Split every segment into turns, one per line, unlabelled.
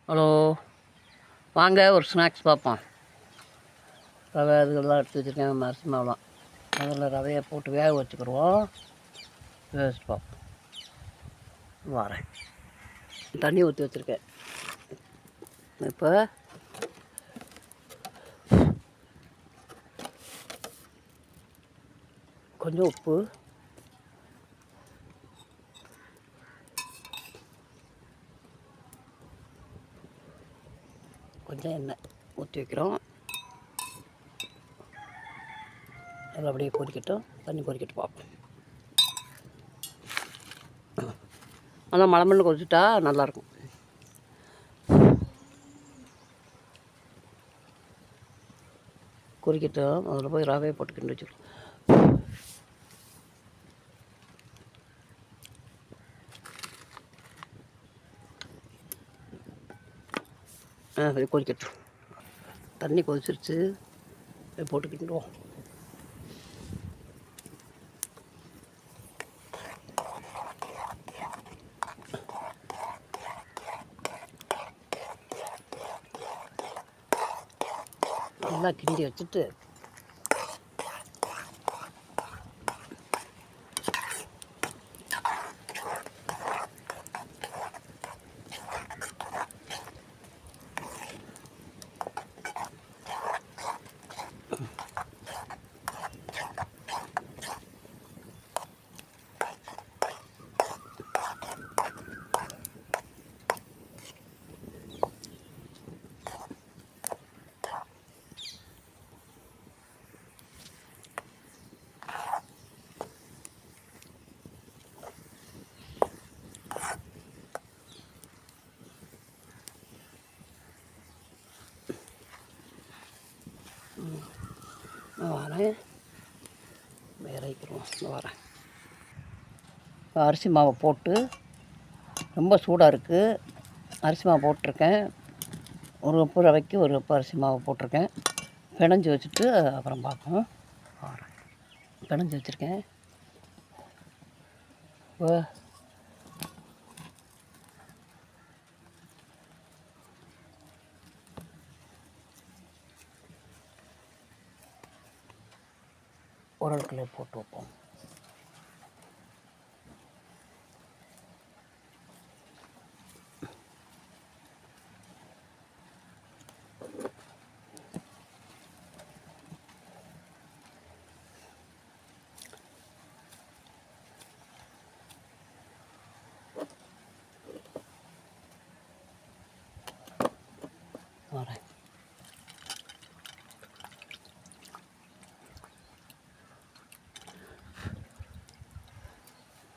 Hello, வாங்க ஒரு snacks பார்ப்போம். ரவை அதுக்கெல்லாம் எடுத்து வச்சுருக்கேன். அரிசி மாவுலாம் அதில் ரவையை போட்டு வேக வச்சுக்கிடுவோம். வேக வச்சுட்டு பார்ப்போம். வரேன். தண்ணி ஊற்றி வச்சுருக்கேன். இப்போ கொஞ்சம் உப்பு, கொஞ்சம் எண்ணெய் ஊற்றி வைக்கிறோம். அதில் அப்படியே கொதிக்கட்டும், தண்ணி கொதிக்கட்டும் பார்ப்போம். நல்லா மழை கொதிச்சுட்டா நல்லாயிருக்கும். கொதிக்கட்டும், அதில் போய் ரவையை போட்டு கிண்டி வச்சுருக்கோம். கொதிக்கட்டும், தண்ணி கொதிச்சிருச்சு, போட்டு கிண்டுவோம். நல்லா கிண்டி வச்சுட்டு வரேன், இறக்கிடுவோம். வரேன். அரிசி மாவை போட்டு ரொம்ப சூடாக இருக்குது. அரிசி மாவு போட்டிருக்கேன். ஒரு கப்பு ரவைக்கு ஒரு கப்பு அரிசி மாவு போட்டிருக்கேன். பிணைஞ்சி வச்சுட்டு அப்புறம் பார்ப்போம். வரேன். பிணைஞ்சி வச்சுருக்கேன். இப்போ உரல்களை போட்டு வைப்போம். வரேன்.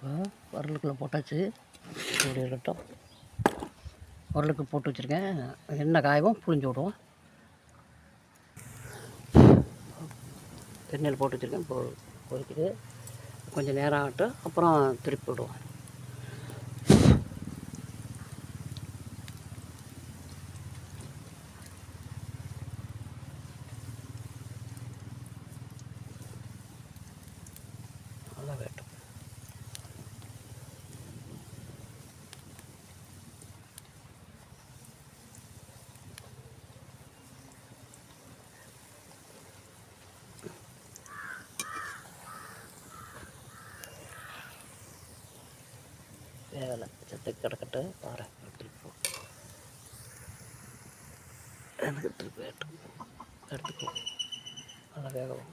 இப்போ உரலுக்குள்ளே போட்டாச்சு. இப்படி இருக்கட்டும். உரலுக்கு போட்டு வச்சுருக்கேன். எண்ணெய் காயவும் புழிஞ்சு விடுவோம். எண்ணெயில் போட்டு வச்சுருக்கேன். இப்போ கொதிக்குது. கொஞ்சம் நேரம் ஆகட்டும், அப்புறம் திருப்பி விடுவோம். நல்லா வேட்டும். வேலை சத்து கிடக்கட்டு. பாறேன், திருப்பி எனக்கு திருப்பி எடுத்துக்குவோம். நல்லா வேகவும்.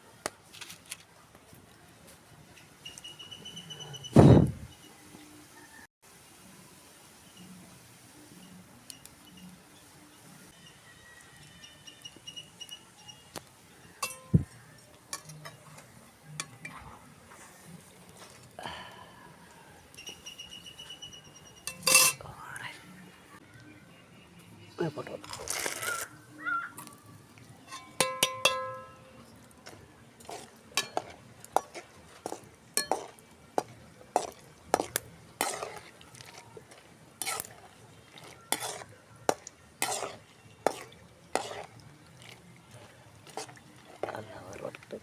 போட்டு நல்லா வறுத்து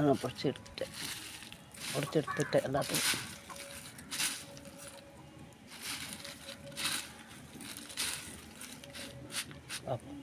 நான் பொரிச்சு எடுத்துட்டேன் எல்லாத்தையும். பார்ப்போம்.